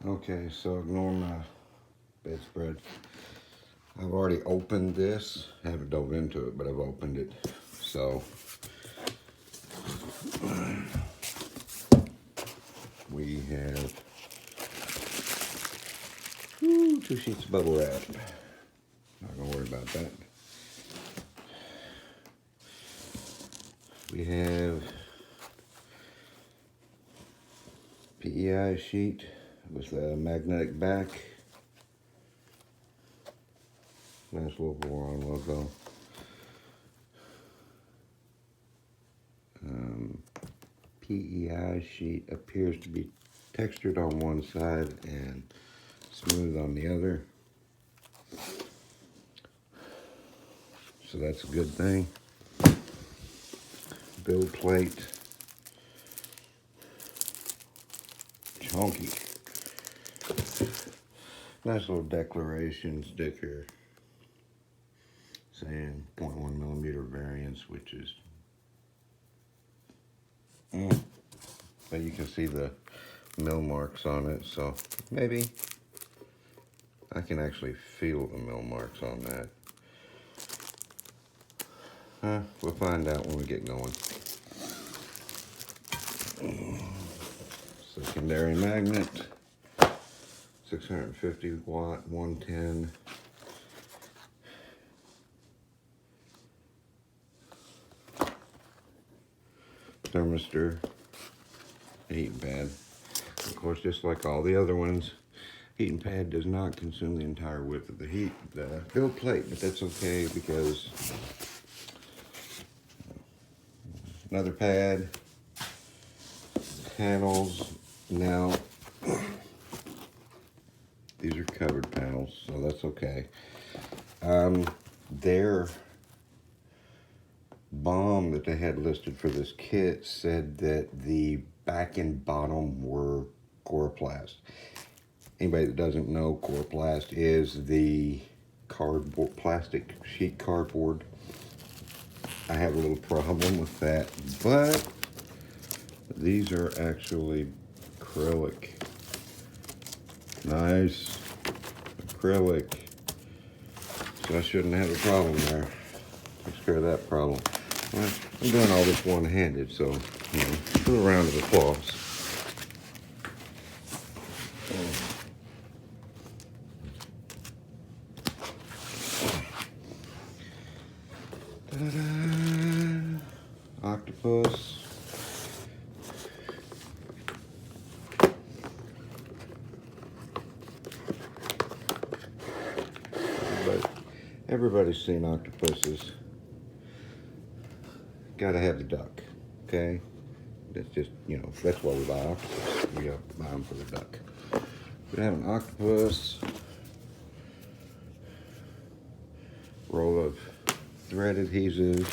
Okay, so ignore my bedspread. I've already opened this. I haven't dove into it, but I've opened it. So we have 2 sheets of bubble wrap. Not gonna worry about that. We have PEI sheet with a magnetic back. Nice little Voron logo. PEI sheet appears to be textured on one side and smooth on the other. So that's a good thing. Build plate. Chunky. Nice little declaration sticker saying 0.1 millimeter variance, which is but you can see the mill marks on it, so maybe I can actually feel the mill marks on that. We'll find out when we get going. Secondary magnet, 650 watt, 110. Thermistor, heating pad. Of course, just like all the other ones, heating pad does not consume the entire width of the build plate, but that's okay because another pad, panels. Now, these are covered panels, so that's okay. Their BOM that they had listed for this kit said that the back and bottom were Coroplast. Anybody that doesn't know, Coroplast is the cardboard, plastic sheet cardboard. I have a little problem with that, but these are actually acrylic. Nice acrylic. So I shouldn't have a problem there. Takes care of that problem. Well, I'm doing all this one-handed, so, you know, do a round of applause. Ta-da! Octopus. Everybody's seen octopuses. Gotta have the duck, okay? That's just, you know, that's why we buy octopus. We gotta buy them for the duck. We have an octopus. Roll of thread adhesive.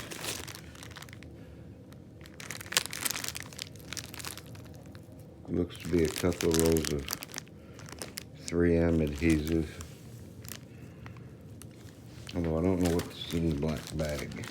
Looks to be a couple of rows of 3M adhesive. Although I don't know what's in the black bag.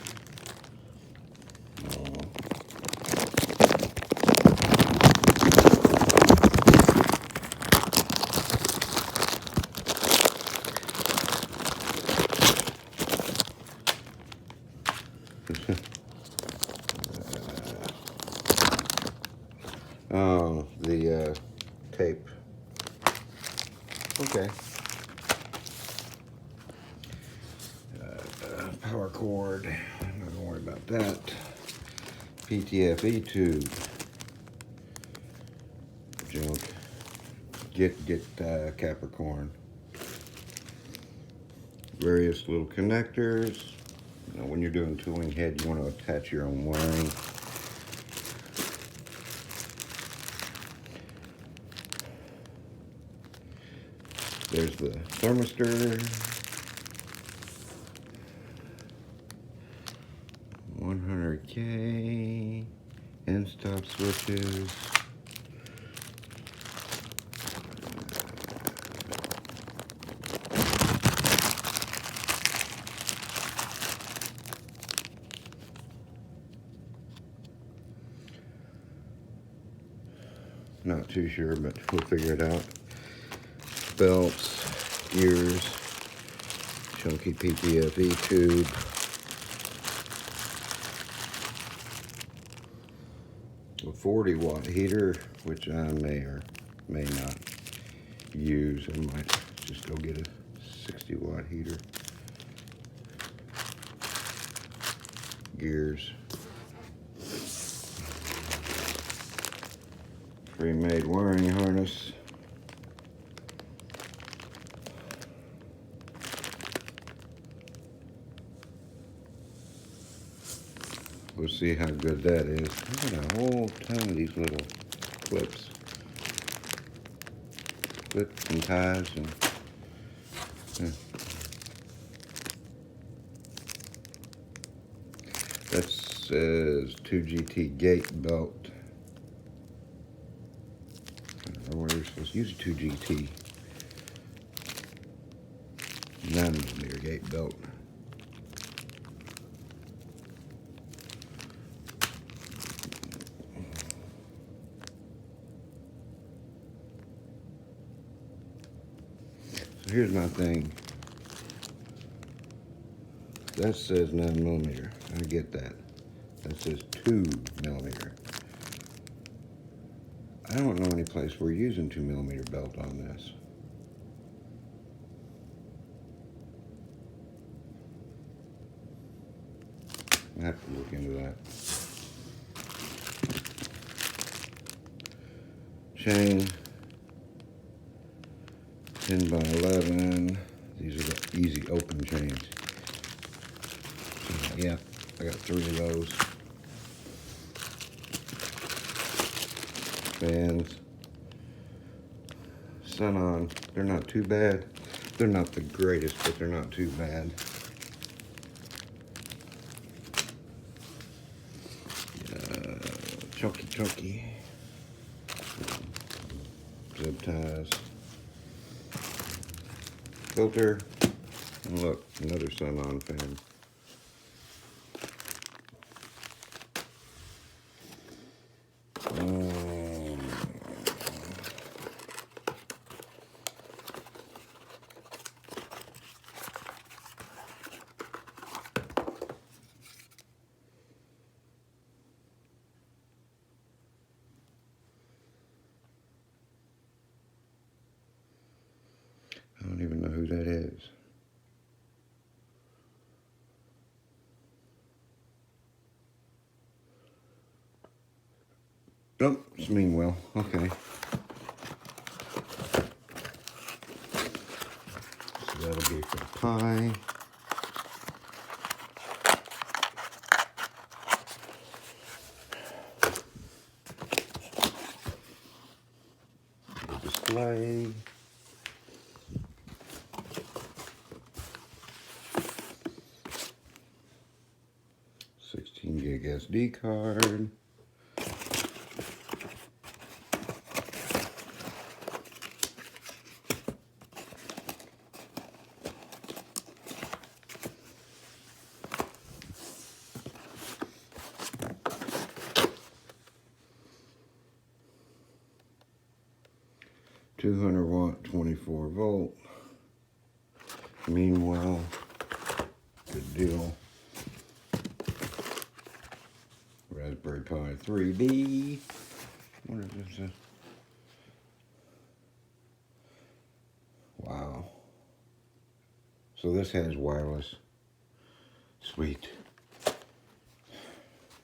Oh, the tape. Okay. Power cord. I'm not gonna worry about that. PTFE tube. Junk. Get Capricorn. Various little connectors. You know, when you're doing tooling head, you want to attach your own wiring. There's the thermistor. 100K. End stop switches. Not too sure, but we'll figure it out. belts, gears, chunky PPFE tube, a 40-watt heater, which I may or may not use. I might just go get a 60-watt heater. Gears, pre-made wiring harness, we'll see how good that is. Look at a whole ton of these little clips and ties, and that says 2GT gate belt. I don't know where you're supposed to use a 2GT 9mm gate belt. So here's my thing. That says 9mm. I get that. That says 2mm. I don't know any place we're using 2mm belt on this. I have to look into that. Chain, 10 by 11. These are the easy open chains. Yeah, I got 3 of those. Fans. Sun on. They're not too bad. They're not the greatest, but they're not too bad. Chunky. Zip ties. Filter. And look, another sun on fan. I don't even know who that is. Oh, it's Meanwell. Okay. So that'll be for the pie. The display. Gig SD card. $200-watt, 24-volt. Meanwhile, good deal. Raspberry Pi 3D. What is this? Wow. So this has wireless. Sweet.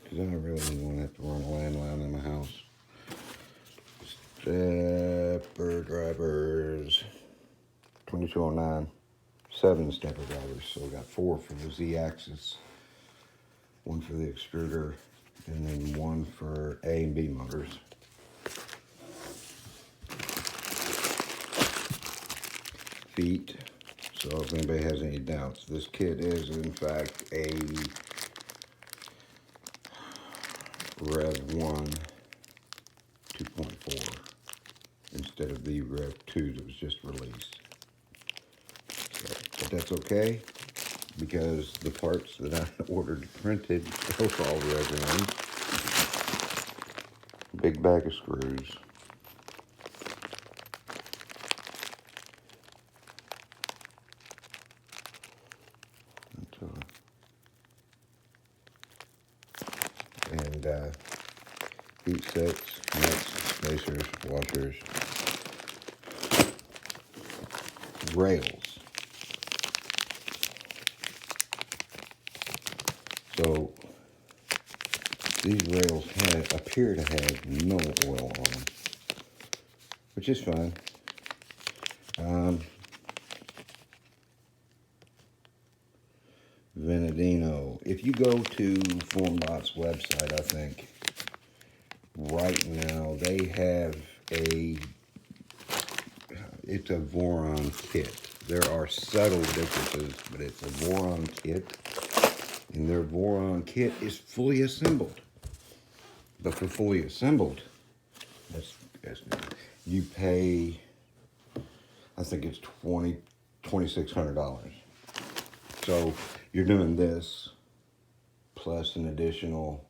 Because I really don't want to have to run a landline in my house. Stepper drivers. 2209. 7 stepper drivers. So we got 4 for the Z-axis. 1 for the extruder. And then 1 for A and B motors. Feet. So if anybody has any doubts, this kit is in fact a Rev 1 2.4 instead of the Rev 2 that was just released. So, but that's okay, because the parts that I ordered printed, those are all Rev 1. Big bag of screws. and heat sets, nuts, spacers, washers, rails. So these rails appear to have no oil on them, which is fine. Venedino. If you go to Formbot's website, I think right now they have it's a Voron kit. There are subtle differences, but it's a Voron kit, and their Voron kit is fully assembled. But for fully assembled, that's you pay, I think it's $2,600. So you're doing this plus an additional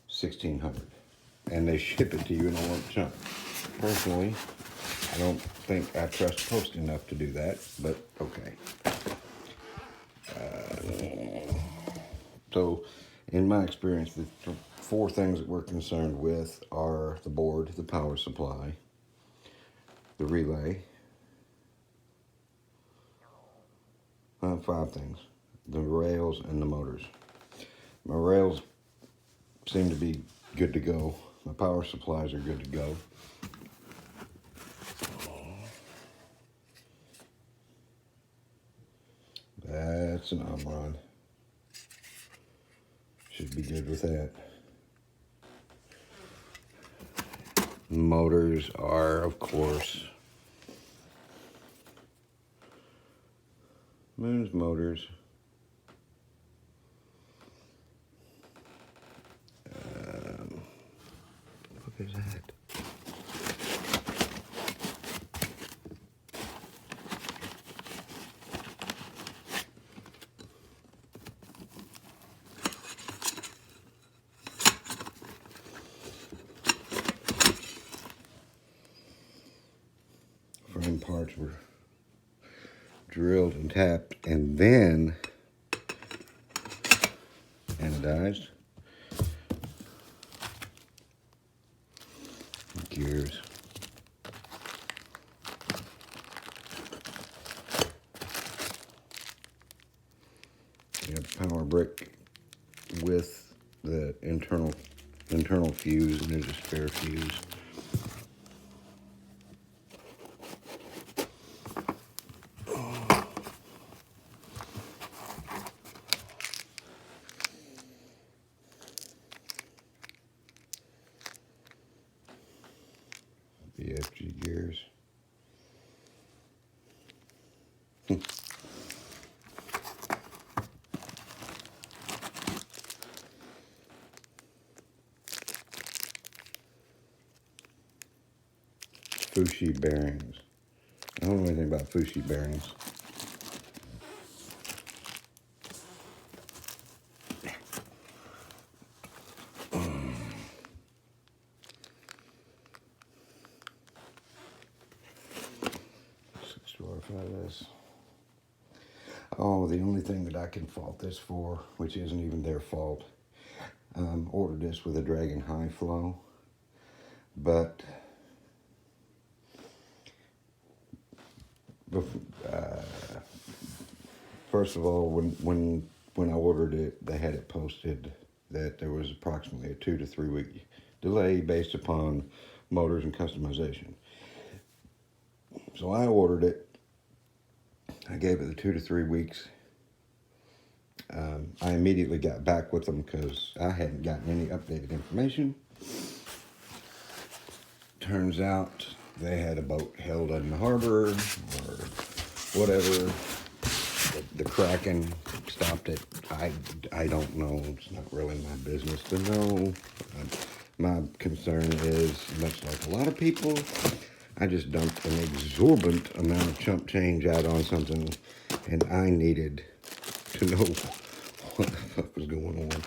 $1,600, and they ship it to you in a lump sum. Personally, I don't think I trust Post enough to do that, but okay. So, in my experience, the four things that we're concerned with are the board, the power supply, the relay, five things, the rails, and the motors. My rails seem to be good to go. My power supplies are good to go. That's an Omron. Should be good with that. Motors are, of course, Moon's Motors. What is that? Frame parts were drilled and tapped and then anodized. Gears. You have a power brick with the internal fuse, and there's a spare fuse. BFG gears. Fushi bearings. I don't know anything about Fushi bearings. This. Oh, the only thing that I can fault this for, which isn't even their fault, ordered this with a Dragon High Flow, but first of all, when I ordered it, they had it posted that there was approximately a 2 to 3 week delay based upon motors and customization. So I ordered it. I gave it the 2 to 3 weeks. I immediately got back with them because I hadn't gotten any updated information. Turns out they had a boat held in the harbor or whatever. The Kraken stopped it. I don't know. It's not really my business to know. My concern is, much like a lot of people, I just dumped an exorbitant amount of chump change out on something, and I needed to know what the fuck was going on.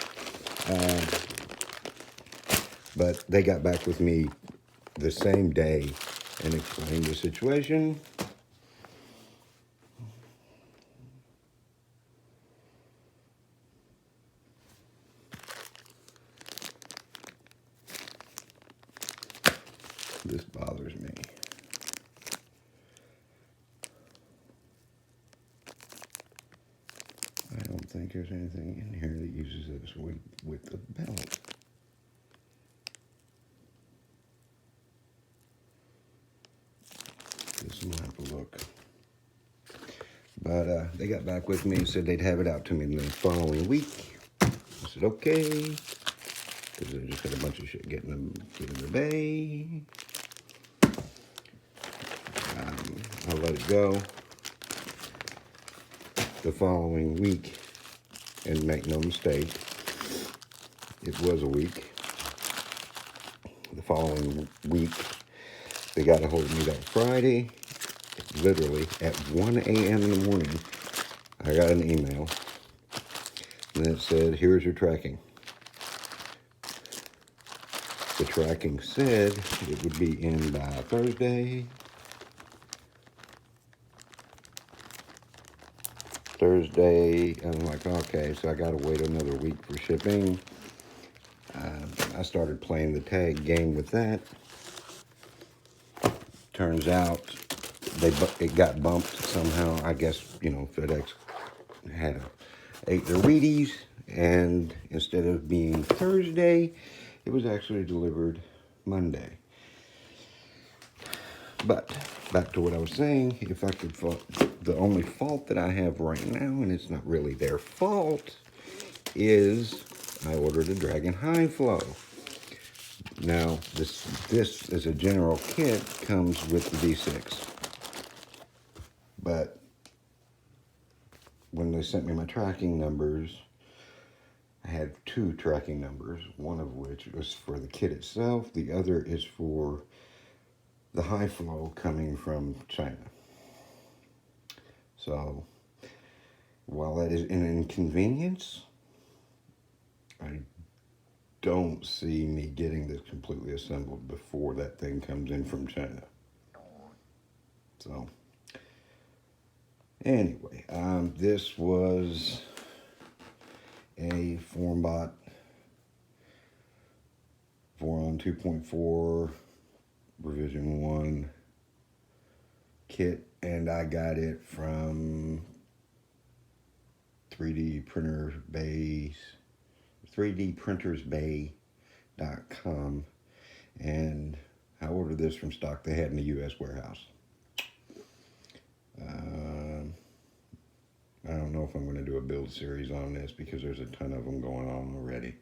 But they got back with me the same day and explained the situation. think there's anything in here that uses this with the belt. This will have a look. But they got back with me and said they'd have it out to me the following week. I said, okay. Because I just had a bunch of shit getting them to the bay. I'll let it go the following week. And make no mistake, it was a week. The following week, they got a hold of me that Friday. Literally at 1 a.m. in the morning, I got an email that said, here's your tracking. The tracking said it would be in by Thursday. I'm like, okay, so I got to wait another week for shipping. I started playing the tag game with that. Turns out it got bumped somehow. I guess, you know, FedEx ate their Wheaties, and instead of being Thursday, it was actually delivered Monday. But back to what I was saying, if I could, the only fault that I have right now, and it's not really their fault, is I ordered a Dragon High Flow. Now, this as a general kit comes with the V6. But when they sent me my tracking numbers, I had 2 tracking numbers, one of which was for the kit itself, the other is for the high flow coming from China. So, while that is an inconvenience, I don't see me getting this completely assembled before that thing comes in from China. So, anyway, this was a Formbot Voron 2.4 revision 1 kit, and I got it from 3dprintersbay.com, and I ordered this from stock they had in the U.S. warehouse. I don't know if I'm going to do a build series on this because there's a ton of them going on already.